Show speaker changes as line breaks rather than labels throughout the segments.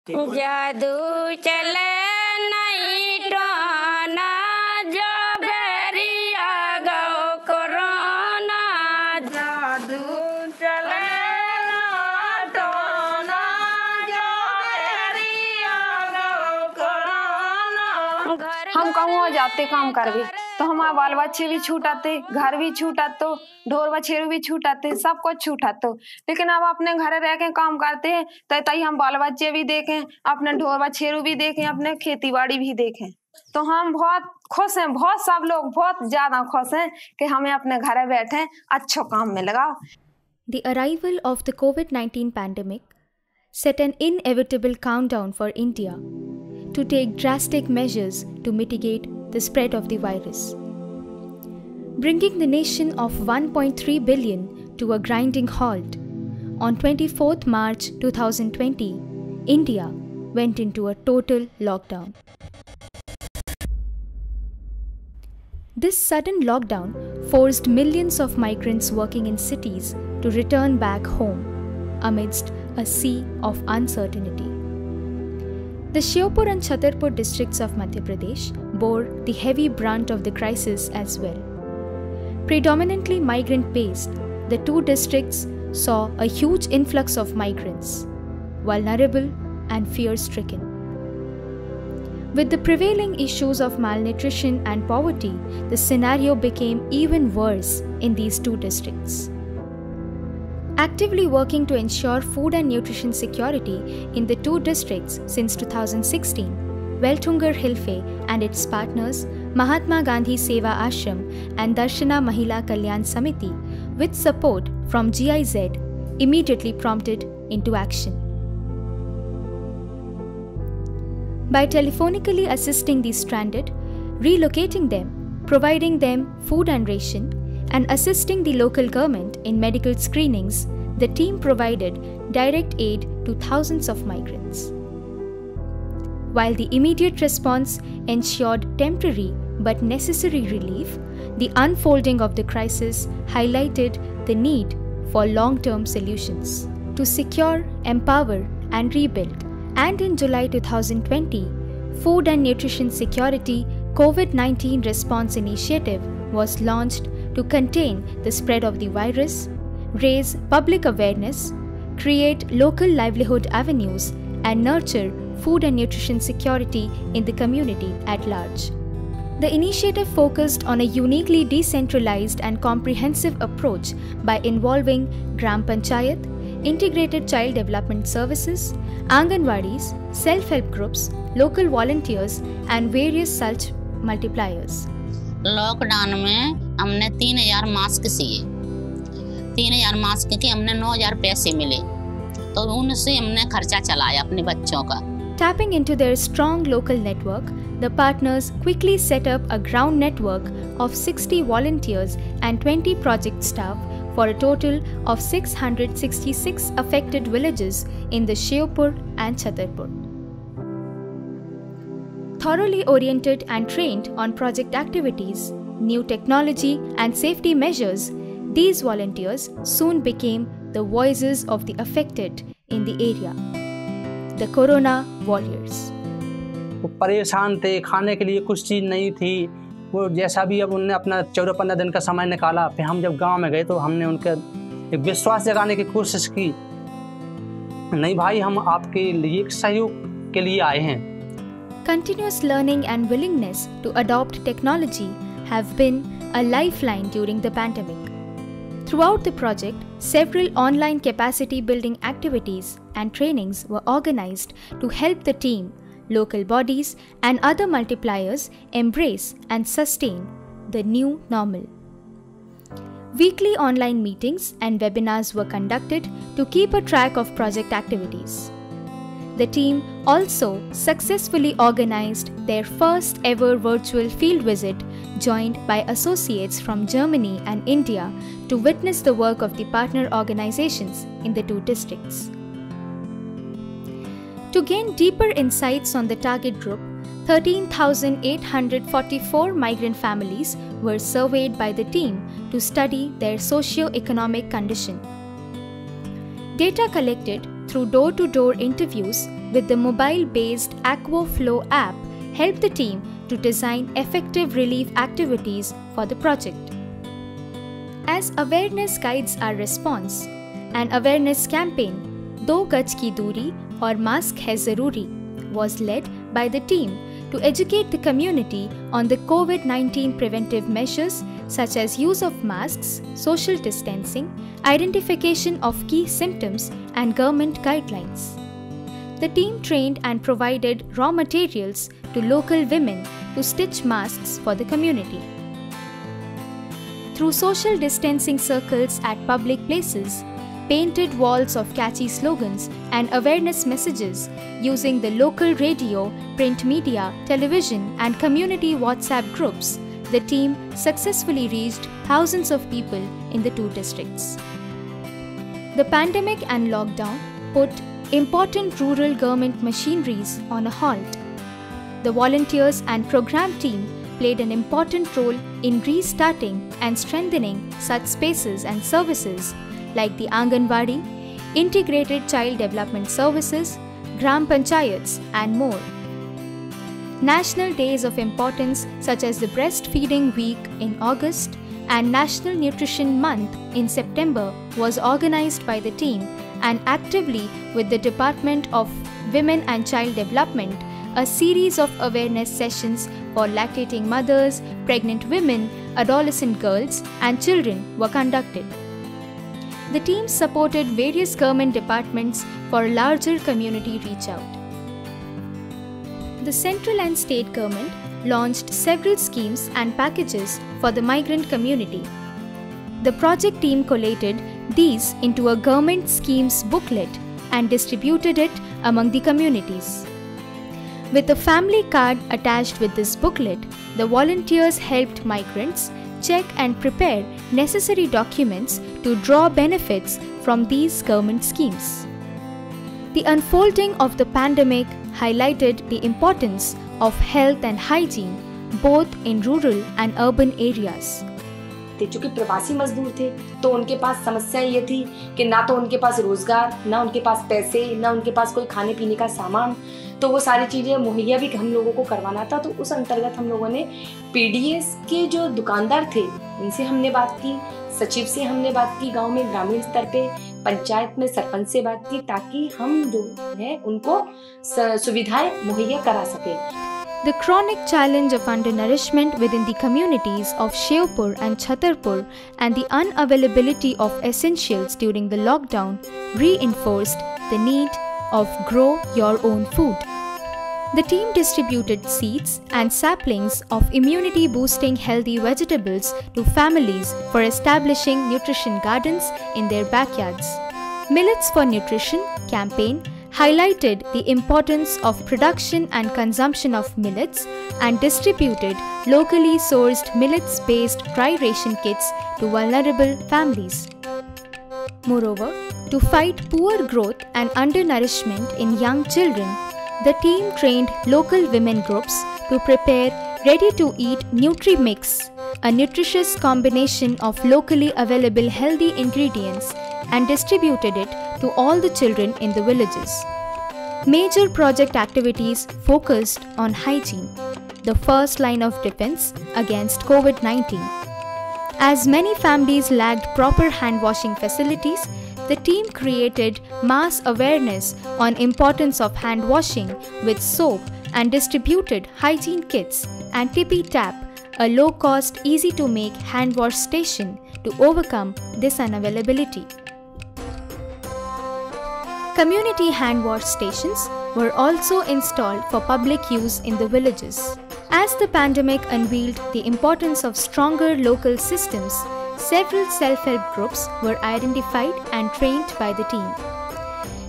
जादू चले नहीं टोना जो बेरिया गो कोरोना जादू चले ना टोना जो बेरिया गो कोरोना।
हम कहूँ जाते काम करवे तो हमारे बाल बच्चे भी छूटाते, घर भी छूटाते, ढोर बछेरू भी छूटाते, सब कुछ छूटाते। लेकिन अब अपने घर रह के काम करते हैं तो तई हम बाल बच्चे भी देखें, अपने ढोर बछेरू भी देखें, अपने खेती बाड़ी भी देखें। तो हम बहुत खुश हैं, बहुत सब लोग बहुत ज्यादा खुश हैं कि हमें अपने घर बैठे अच्छो काम में लगाओ।
The arrival of the COVID-19 pandemic set an inevitable countdown for India to take drastic measures to mitigate the spread of the virus. Bringing the nation of 1.3 billion to a grinding halt, on 24th March 2020, India went into a total lockdown. This sudden lockdown forced millions of migrants working in cities to return back home amidst a sea of uncertainty. The Shiopur and Chhatarpur districts of Madhya Pradesh bore the heavy brunt of the crisis as well. Predominantly migrant-based, the two districts saw a huge influx of migrants, vulnerable and fear-stricken. With the prevailing issues of malnutrition and poverty, the scenario became even worse in these two districts. Actively working to ensure food and nutrition security in the two districts since 2016, Weltungar Hilfe and its partners, Mahatma Gandhi Seva Ashram and Darshana Mahila Kalyan Samiti, with support from GIZ, immediately prompted into action. By telephonically assisting the stranded, relocating them, providing them food and ration, and assisting the local government in medical screenings, the team provided direct aid to thousands of migrants. While the immediate response ensured temporary but necessary relief, the unfolding of the crisis highlighted the need for long-term solutions to secure, empower, and rebuild. And in July 2020, Food and Nutrition Security COVID-19 Response Initiative was launched to contain the spread of the virus, raise public awareness, create local livelihood avenues, and nurture food and nutrition security in the community at large. The initiative focused on a uniquely decentralized and comprehensive approach by involving Gram Panchayat, integrated child development services, Anganwadis, self-help groups, local volunteers, and various such multipliers.
Lockdown में हमने 3000 mask सिए, 3000 mask के हमने 9000 पैसे मिले, तो उनसे हमने खर्चा चलाया अपने बच्चों का.
Tapping into their strong local network, the partners quickly set up a ground network of 60 volunteers and 20 project staff for a total of 666 affected villages in the Shiopur and Chhatarpur. Thoroughly oriented and trained on project activities, new technology and safety measures, these volunteers soon became the voices of the affected in the area, the Corona Warriors.
परेशान थे, खाने के लिए कुछ चीज़ नहीं थी, वो जैसा भी अब उनने अपना 14-15 दिन का समय निकाला। फिर हम जब गांव में गए तो हमने उनके एक विश्वास जगाने की कोशिश की, नहीं भाई हम आपके लिए सहयोग के लिए आए हैं।
Continuous learning and willingness to adopt technology have been a lifeline during the pandemic. Throughout the project, several online capacity building activities and trainings were organized to help the team, local bodies, and other multipliers embrace and sustain the new normal. Weekly online meetings and webinars were conducted to keep a track of project activities. The team also successfully organized their first ever virtual field visit, joined by associates from Germany and India to witness the work of the partner organizations in the two districts. To gain deeper insights on the target group, 13,844 migrant families were surveyed by the team to study their socio-economic condition. Data collected through door-to-door interviews with the mobile-based AquaFlow app, helped the team to design effective relief activities for the project. As awareness guides our response, an awareness campaign, 2 गज की दूरी और mask है ज़रूरी, was led by the team to educate the community on the COVID-19 preventive measures such as use of masks, social distancing, identification of key symptoms, and government guidelines. The team trained and provided raw materials to local women to stitch masks for the community. Through social distancing circles at public places, painted walls of catchy slogans and awareness messages using the local radio, print media, television, and community WhatsApp groups, the team successfully reached thousands of people in the 2 districts. The pandemic and lockdown put important rural government machineries on a halt. The volunteers and program team played an important role in restarting and strengthening such spaces and services like the Anganwadi, Integrated Child Development Services, Gram Panchayats, and more. National days of importance such as the Breastfeeding Week in August and National Nutrition Month in September was organized by the team, and actively with the Department of Women and Child Development, a series of awareness sessions for lactating mothers, pregnant women, adolescent girls, and children were conducted. The team supported various government departments for a larger community reach out. The central and state government launched several schemes and packages for the migrant community. The project team collated these into a government schemes booklet and distributed it among the communities. With a family card attached with this booklet, the volunteers helped migrants check and prepare necessary documents to draw benefits from these government schemes. The unfolding of the pandemic highlighted the importance of health and hygiene both in rural and urban areas.
चूंकि प्रवासी मजदूर थे तो उनके पास समस्या ये थी कि ना तो उनके पास रोजगार, ना उनके पास पैसे, ना उनके पास कोई खाने पीने का सामान, तो वो सारी चीज़ें मुहैया भी हम लोगों को करवाना था। तो उस अंतर्गत हम लोगों ने पीडीएस के जो दुकानदार थे उनसे हमने बात की, सचिव से हमने बात की, गांव में ग्रामीण स्तर पे पंचायत में सरपंच से बात की, ताकि हम जो है उनको सुविधाएं मुहैया करा सके।
The chronic challenge of undernourishment within the communities of Shevpur and Chhatarpur and the unavailability of essentials during the lockdown reinforced the need of grow your own food. The team distributed seeds and saplings of immunity-boosting healthy vegetables to families for establishing nutrition gardens in their backyards. Millets for Nutrition campaign highlighted the importance of production and consumption of millets and distributed locally sourced millets-based dry ration kits to vulnerable families. Moreover, to fight poor growth and undernourishment in young children, the team trained local women groups to prepare ready-to-eat Nutri-Mix, a nutritious combination of locally available healthy ingredients, and distributed it to all the children in the villages. Major project activities focused on hygiene, the first line of defense against COVID-19. As many families lacked proper hand washing facilities, the team created mass awareness on importance of hand washing with soap and distributed hygiene kits and Tippy Tap, a low-cost, easy-to-make hand wash station to overcome this unavailability. Community hand wash stations were also installed for public use in the villages. As the pandemic unveiled the importance of stronger local systems, several self-help groups were identified and trained by the team.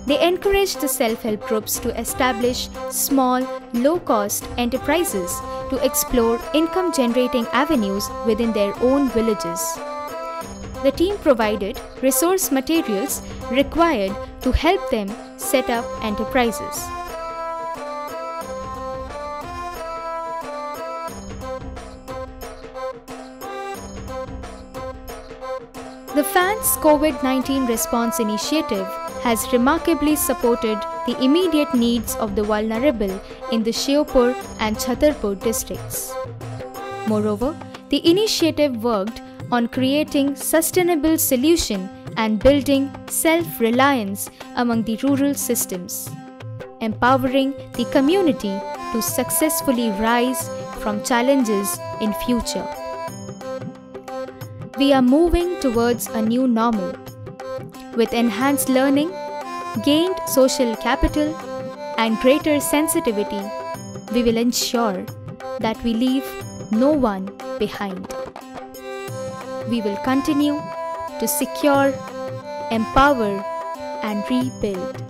They encouraged the self-help groups to establish small, low-cost enterprises to explore income-generating avenues within their own villages. The team provided resource materials required to help them set up enterprises. The FAN's COVID-19 response initiative has remarkably supported the immediate needs of the vulnerable in the Shiopur and Chhatarpur districts. Moreover, the initiative worked on creating sustainable solution and building self-reliance among the rural systems, empowering the community to successfully rise from challenges in future. We are moving towards a new normal. With enhanced learning, gained social capital, and greater sensitivity, we will ensure that we leave no one behind. We will continue to secure, empower, and rebuild.